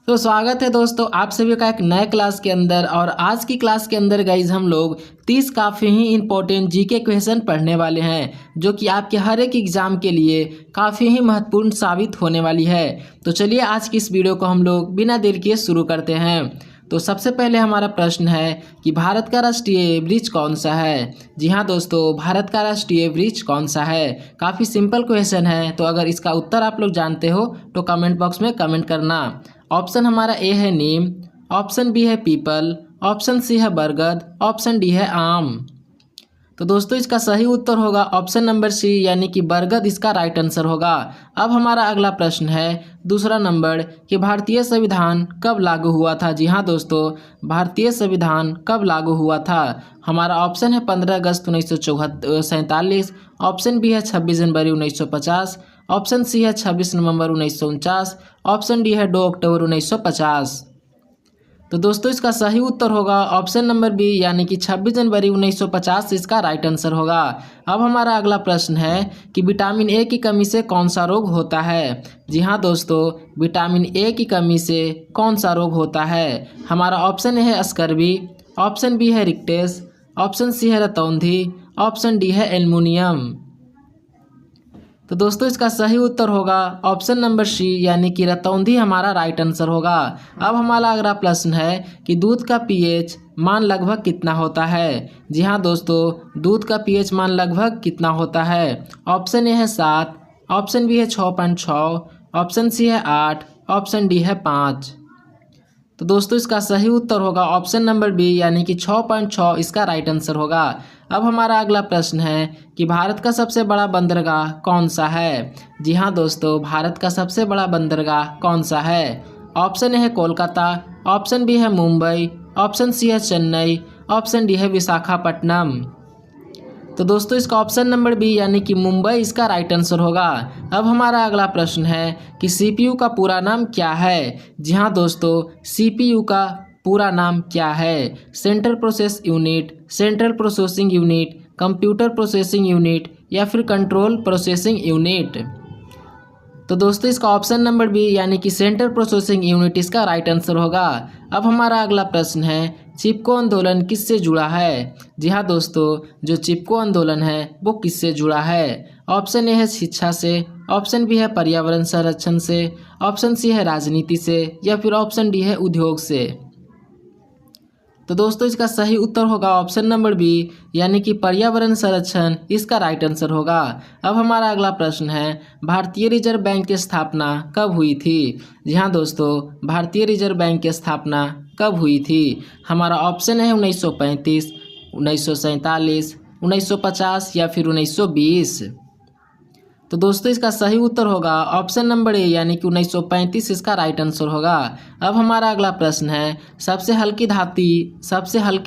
तो स्वागत है दोस्तों आप सभी का एक नए क्लास के अंदर। और आज की क्लास के अंदर गाइज हम लोग 30 काफ़ी ही इंपॉर्टेंट जीके क्वेश्चन पढ़ने वाले हैं, जो कि आपके हर एक एग्ज़ाम के लिए काफ़ी ही महत्वपूर्ण साबित होने वाली है। तो चलिए आज की इस वीडियो को हम लोग बिना देर किए शुरू करते हैं। तो सबसे पहले हमारा प्रश्न है कि भारत का राष्ट्रीय वृक्ष कौन सा है। जी हाँ दोस्तों, भारत का राष्ट्रीय वृक्ष कौन सा है। काफ़ी सिंपल क्वेश्चन है, तो अगर इसका उत्तर आप लोग जानते हो तो कमेंट बॉक्स में कमेंट करना। ऑप्शन हमारा ए है नीम, ऑप्शन बी है पीपल, ऑप्शन सी है बरगद, ऑप्शन डी है आम। तो दोस्तों इसका सही उत्तर होगा ऑप्शन नंबर सी यानी कि बरगद इसका राइट आंसर होगा। अब हमारा अगला प्रश्न है दूसरा नंबर कि भारतीय संविधान कब लागू हुआ था। जी हाँ दोस्तों, भारतीय संविधान कब लागू हुआ था। हमारा ऑप्शन है 15 अगस्त 1947, ऑप्शन बी है 26 जनवरी 1950, ऑप्शन सी है 26 नवंबर 1949, ऑप्शन डी है 2 अक्टूबर 1950। तो दोस्तों इसका सही उत्तर होगा ऑप्शन नंबर बी यानी कि 26 जनवरी 1950 इसका राइट आंसर होगा। अब हमारा अगला प्रश्न है कि विटामिन ए की कमी से कौन सा रोग होता है। जी हाँ दोस्तों, विटामिन ए की कमी से कौन सा रोग होता है। हमारा ऑप्शन ए है स्कर्वी, ऑप्शन बी है रिक्टेस, ऑप्शन सी है रतौंधी, ऑप्शन डी है एल्युमिनियम। तो दोस्तों इसका सही उत्तर होगा ऑप्शन नंबर सी यानी कि रतौंधी हमारा राइट आंसर होगा। अब हमारा अगला प्रश्न है कि दूध का पीएच मान लगभग कितना होता है। जी हाँ दोस्तों, दूध का पीएच मान लगभग कितना होता है। ऑप्शन ए है 7, ऑप्शन बी है 6.6, ऑप्शन सी है 8, ऑप्शन डी है 5। तो दोस्तों इसका सही उत्तर होगा ऑप्शन नंबर बी यानी कि 6.6 इसका राइट आंसर होगा। अब हमारा अगला प्रश्न है कि भारत का सबसे बड़ा बंदरगाह कौन सा है। जी हाँ दोस्तों, भारत का सबसे बड़ा बंदरगाह कौन सा है। ऑप्शन ए है कोलकाता, ऑप्शन बी है मुंबई, ऑप्शन सी है चेन्नई, ऑप्शन डी है विशाखापट्टनम। तो दोस्तों इसका ऑप्शन नंबर बी यानी कि मुंबई इसका राइट आंसर होगा। अब हमारा अगला प्रश्न है कि सीपीयू का पूरा नाम क्या है। जी हाँ दोस्तों, सीपीयू का पूरा नाम क्या है। Central process unit, central processing unit, computer processing unit या फिर कंट्रोल प्रोसेसिंग यूनिट। तो दोस्तों इसका ऑप्शन नंबर बी यानी कि सेंट्रल प्रोसेसिंग यूनिट इसका राइट आंसर होगा। अब हमारा अगला प्रश्न है चिपको आंदोलन किससे जुड़ा है। जी हाँ दोस्तों, जो चिपको आंदोलन है वो किससे जुड़ा है। ऑप्शन ए है शिक्षा से, ऑप्शन बी है पर्यावरण संरक्षण से, ऑप्शन सी है राजनीति से या फिर ऑप्शन डी है उद्योग से। तो दोस्तों इसका सही उत्तर होगा ऑप्शन नंबर बी यानी कि पर्यावरण संरक्षण इसका राइट आंसर होगा। अब हमारा अगला प्रश्न है भारतीय रिजर्व बैंक की स्थापना कब हुई थी। जी हाँ दोस्तों, भारतीय रिजर्व बैंक की स्थापना कब हुई थी। हमारा ऑप्शन है 1935, 1947, 1950 या फिर 1920। तो दोस्तों इसका सही उत्तर होगा ऑप्शन नंबर ए यानी कि 1935 इसका राइट आंसर होगा। अब हमारा अगला प्रश्न है सबसे हल्की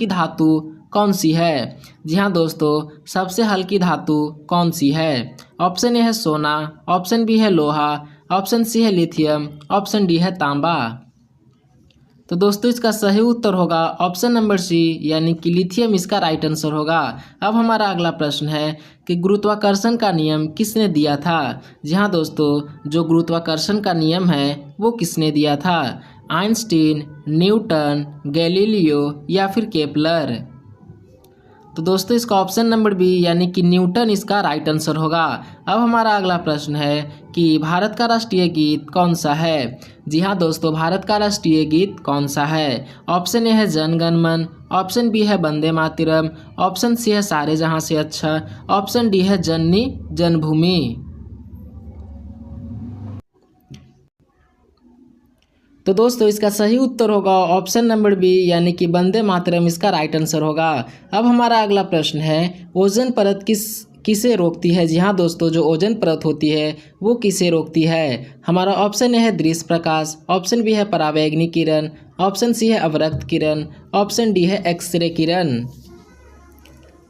धातु कौन सी है। जी हाँ दोस्तों, सबसे हल्की धातु कौन सी है। ऑप्शन ए है सोना, ऑप्शन बी है लोहा, ऑप्शन सी है लिथियम, ऑप्शन डी है तांबा। तो दोस्तों इसका सही उत्तर होगा ऑप्शन नंबर सी यानी कि लिथियम इसका राइट आंसर होगा। अब हमारा अगला प्रश्न है कि गुरुत्वाकर्षण का नियम किसने दिया था। जी हाँ दोस्तों, जो गुरुत्वाकर्षण का नियम है वो किसने दिया था। आइंस्टीन, न्यूटन, गैलीलियो या फिर केपलर। तो दोस्तों इसका ऑप्शन नंबर बी यानी कि न्यूटन इसका राइट आंसर होगा। अब हमारा अगला प्रश्न है कि भारत का राष्ट्रीय गीत कौन सा है। जी हाँ दोस्तों, भारत का राष्ट्रीय गीत कौन सा है। ऑप्शन ए है जन गण मन, ऑप्शन बी है वंदे मातरम, ऑप्शन सी है सारे जहां से अच्छा, ऑप्शन डी है जननी जन्मभूमि। तो दोस्तों इसका सही उत्तर होगा ऑप्शन नंबर बी यानी कि वंदे मातरम इसका राइट आंसर होगा। अब हमारा अगला प्रश्न है ओजोन परत किसे रोकती है। जी हाँ दोस्तों, जो ओजोन परत होती है वो किसे रोकती है। हमारा ऑप्शन ए है दृश्य प्रकाश, ऑप्शन बी है परावैंगनी किरण, ऑप्शन सी है अवरक्त किरण, ऑप्शन डी है एक्सरे किरण।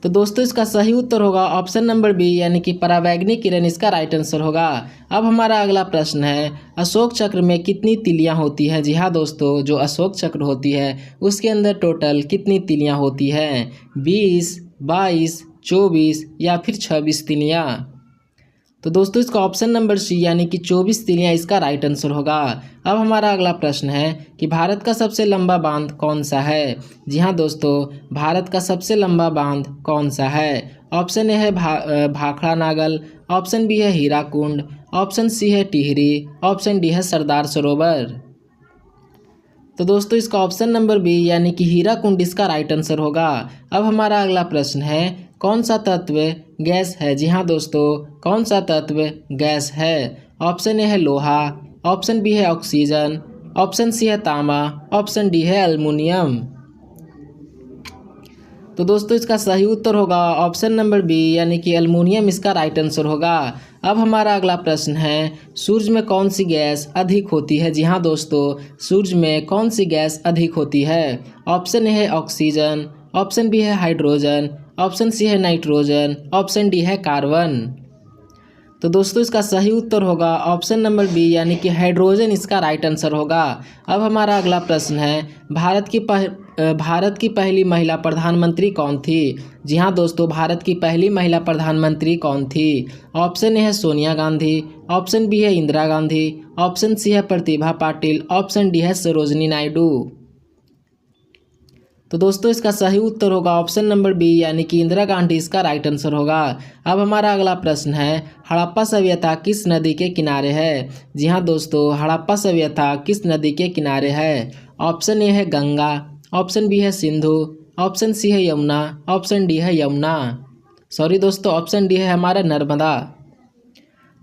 तो दोस्तों इसका सही उत्तर होगा ऑप्शन नंबर बी यानी कि परावैंगनी किरण इसका राइट आंसर होगा। अब हमारा अगला प्रश्न है अशोक चक्र में कितनी तिलियां होती हैं। जी हाँ दोस्तों, जो अशोक चक्र होती है उसके अंदर टोटल कितनी तिलियां होती हैं। 20, 22, 24 या फिर 26 तिलियां। तो दोस्तों इसका ऑप्शन नंबर सी यानी कि 24 तीलियां इसका राइट आंसर होगा। अब हमारा अगला प्रश्न है कि भारत का सबसे लंबा बांध कौन सा है। जी हाँ दोस्तों, भारत का सबसे लंबा बांध कौन सा है। ऑप्शन ए है भाखड़ा नागल, ऑप्शन बी है हीराकुंड, ऑप्शन सी है टिहरी, ऑप्शन डी है सरदार सरोवर। तो दोस्तों इसका ऑप्शन नंबर बी यानी कि हीराकुंड इसका राइट आंसर होगा। अब हमारा अगला प्रश्न है कौन सा तत्व गैस है। जी हाँ दोस्तों, कौन सा तत्व गैस है। ऑप्शन ए है लोहा, ऑप्शन बी है ऑक्सीजन, ऑप्शन सी है तांबा, ऑप्शन डी है एल्युमिनियम। तो दोस्तों इसका सही उत्तर होगा ऑप्शन नंबर बी यानी कि एल्युमिनियम इसका राइट आंसर होगा। अब हमारा अगला प्रश्न है सूर्य में कौन सी गैस अधिक होती है। जी हाँ दोस्तों, सूर्य में कौन सी गैस अधिक होती है। ऑप्शन ए है ऑक्सीजन, ऑप्शन बी है हाइड्रोजन, ऑप्शन सी है नाइट्रोजन, ऑप्शन डी है कार्बन। तो दोस्तों इसका सही उत्तर होगा ऑप्शन नंबर बी यानी कि हाइड्रोजन इसका राइट आंसर होगा। अब हमारा अगला प्रश्न है भारत की पहली महिला प्रधानमंत्री कौन थी। जी हाँ दोस्तों, भारत की पहली महिला प्रधानमंत्री कौन थी। ऑप्शन ए है सोनिया गांधी, ऑप्शन बी है इंदिरा गांधी, ऑप्शन सी है प्रतिभा पाटिल, ऑप्शन डी है सरोजिनी नायडू। तो दोस्तों इसका सही उत्तर होगा ऑप्शन नंबर बी यानी कि इंदिरा गांधी इसका राइट आंसर होगा। अब हमारा अगला प्रश्न है हड़प्पा सभ्यता किस नदी के किनारे है। जी हाँ दोस्तों, हड़प्पा सभ्यता किस नदी के किनारे है। ऑप्शन ए है गंगा, ऑप्शन बी है सिंधु, ऑप्शन सी है यमुना, ऑप्शन डी है यमुना। सॉरी दोस्तों, ऑप्शन डी है हमारा नर्मदा।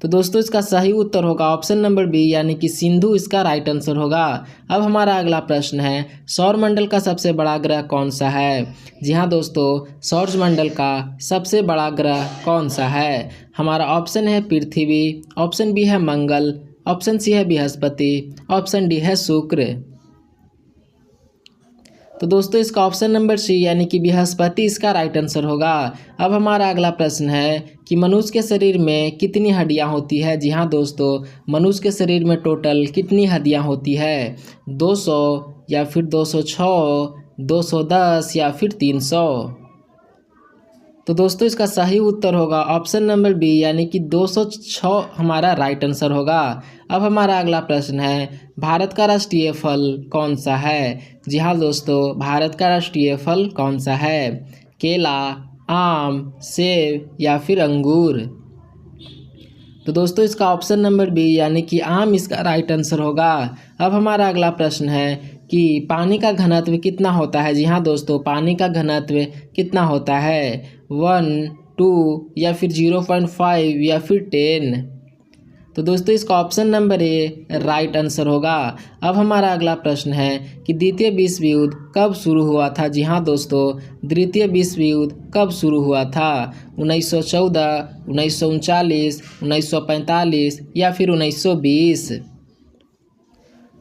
तो दोस्तों इसका सही उत्तर होगा ऑप्शन नंबर बी यानी कि सिंधु इसका राइट आंसर होगा। अब हमारा अगला प्रश्न है सौर मंडल का सबसे बड़ा ग्रह कौन सा है। जी हाँ दोस्तों, सौर मंडल का सबसे बड़ा ग्रह कौन सा है। हमारा ऑप्शन है पृथ्वी, ऑप्शन बी है मंगल, ऑप्शन सी है बृहस्पति, ऑप्शन डी है शुक्र। तो दोस्तों इसका ऑप्शन नंबर सी यानी कि बृहस्पति इसका राइट आंसर होगा। अब हमारा अगला प्रश्न है कि मनुष्य के शरीर में कितनी हड्डियां होती है। जी हाँ दोस्तों, मनुष्य के शरीर में टोटल कितनी हड्डियां होती है। 200 या फिर 206, 210 या फिर 300। तो दोस्तों इसका सही उत्तर होगा ऑप्शन नंबर बी यानी कि 206 हमारा राइट आंसर होगा। अब हमारा अगला प्रश्न है भारत का राष्ट्रीय फल कौन सा है। जी हाँ दोस्तों, भारत का राष्ट्रीय फल कौन सा है। केला, आम, सेब या फिर अंगूर। तो दोस्तों इसका ऑप्शन नंबर बी यानी कि आम इसका राइट आंसर होगा। अब हमारा अगला प्रश्न है कि पानी का घनत्व कितना होता है। जी हाँ दोस्तों, पानी का घनत्व कितना होता है। 1, 2 या फिर 0.5 या फिर 10। तो दोस्तों इसका option number A right answer होगा। अब हमारा अगला प्रश्न है कि द्वितीय विश्व युद्ध कब शुरू हुआ था। जी हाँ दोस्तों, द्वितीय विश्व युद्ध कब शुरू हुआ था। 1914, 1939, 1945 या फिर 1920।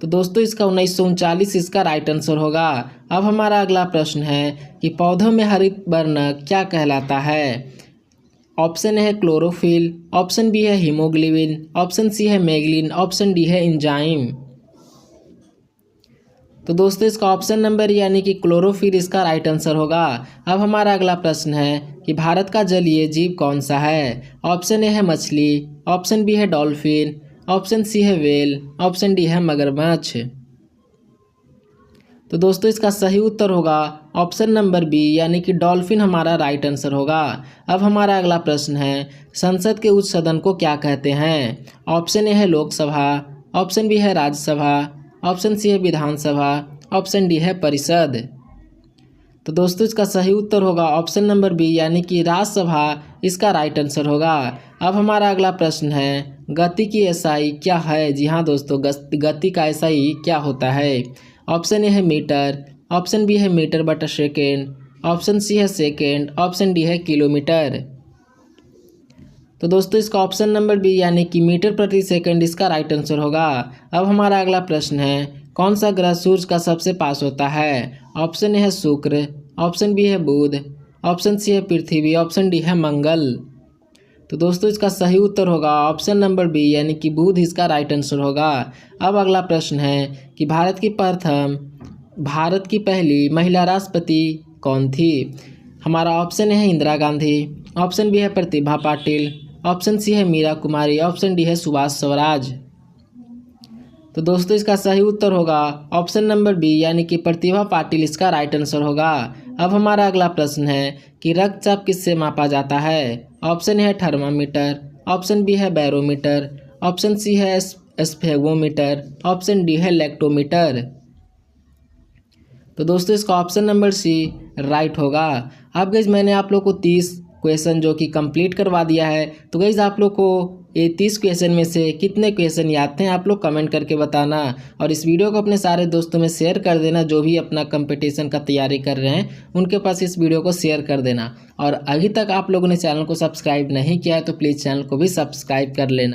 तो दोस्तों इसका 1939 इसका राइट आंसर होगा। अब हमारा अगला प्रश्न है कि पौधों में हरित वर्ण क्या कहलाता है। ऑप्शन है क्लोरोफिल, ऑप्शन बी है हीमोग्लोबिन, ऑप्शन सी है मैग्नीन, ऑप्शन डी है एंजाइम। तो दोस्तों इसका ऑप्शन नंबर यानी कि क्लोरोफिल इसका राइट आंसर होगा। अब हमारा अगला प्रश्न है कि भारत का जलीय जीव कौन सा है। ऑप्शन ए है मछली, ऑप्शन बी है डॉल्फिन, ऑप्शन सी है व्हेल, ऑप्शन डी है मगरमच्छ। तो दोस्तों इसका सही उत्तर होगा ऑप्शन नंबर बी यानी कि डॉल्फिन हमारा राइट आंसर होगा। अब हमारा अगला प्रश्न है संसद के उच्च सदन को क्या कहते हैं। ऑप्शन ए है लोकसभा, ऑप्शन बी है राज्यसभा, ऑप्शन सी है विधानसभा, ऑप्शन डी है परिषद। तो दोस्तों इसका सही उत्तर होगा ऑप्शन नंबर बी यानी कि राज्यसभा इसका राइट आंसर होगा। अब हमारा अगला प्रश्न है गति की एसआई क्या है। जी हाँ दोस्तों, गति का एसआई क्या होता है। ऑप्शन ए है मीटर, ऑप्शन बी है मीटर बटा सेकेंड, ऑप्शन सी है सेकेंड, ऑप्शन डी है किलोमीटर। तो दोस्तों इसका ऑप्शन नंबर बी यानी कि मीटर प्रति सेकंड इसका राइट आंसर होगा। अब हमारा अगला प्रश्न है कौन सा ग्रह सूर्य का सबसे पास होता है। ऑप्शन ए है शुक्र, ऑप्शन बी है बुध, ऑप्शन सी है पृथ्वी, ऑप्शन डी है मंगल। तो दोस्तों इसका सही उत्तर होगा ऑप्शन नंबर बी यानी कि बुध इसका राइट आंसर होगा। अब अगला प्रश्न है कि भारत की पहली महिला राष्ट्रपति कौन थी। हमारा ऑप्शन है इंदिरा गांधी, ऑप्शन बी है प्रतिभा पाटिल, ऑप्शन सी है मीरा कुमारी, ऑप्शन डी है सुभाष स्वराज। तो दोस्तों इसका सही उत्तर होगा ऑप्शन नंबर बी यानी कि प्रतिभा पाटिल इसका राइट आंसर होगा। अब हमारा अगला प्रश्न है कि रक्तचाप किससे मापा जाता है। ऑप्शन है थर्मामीटर, ऑप्शन बी है बैरोमीटर, ऑप्शन सी है स्फेगोमीटर, ऑप्शन डी है लैक्टोमीटर। तो दोस्तों इसका ऑप्शन नंबर सी राइट होगा। अब गाइज मैंने आप लोग को 30 क्वेश्चन जो कि कंप्लीट करवा दिया है। तो गाइज आप लोग को ये 30 क्वेश्चन में से कितने क्वेश्चन याद थे आप लोग कमेंट करके बताना, और इस वीडियो को अपने सारे दोस्तों में शेयर कर देना जो भी अपना कंपटीशन का तैयारी कर रहे हैं उनके पास इस वीडियो को शेयर कर देना। और अभी तक आप लोगों ने चैनल को सब्सक्राइब नहीं किया है तो प्लीज़ चैनल को भी सब्सक्राइब कर लेना।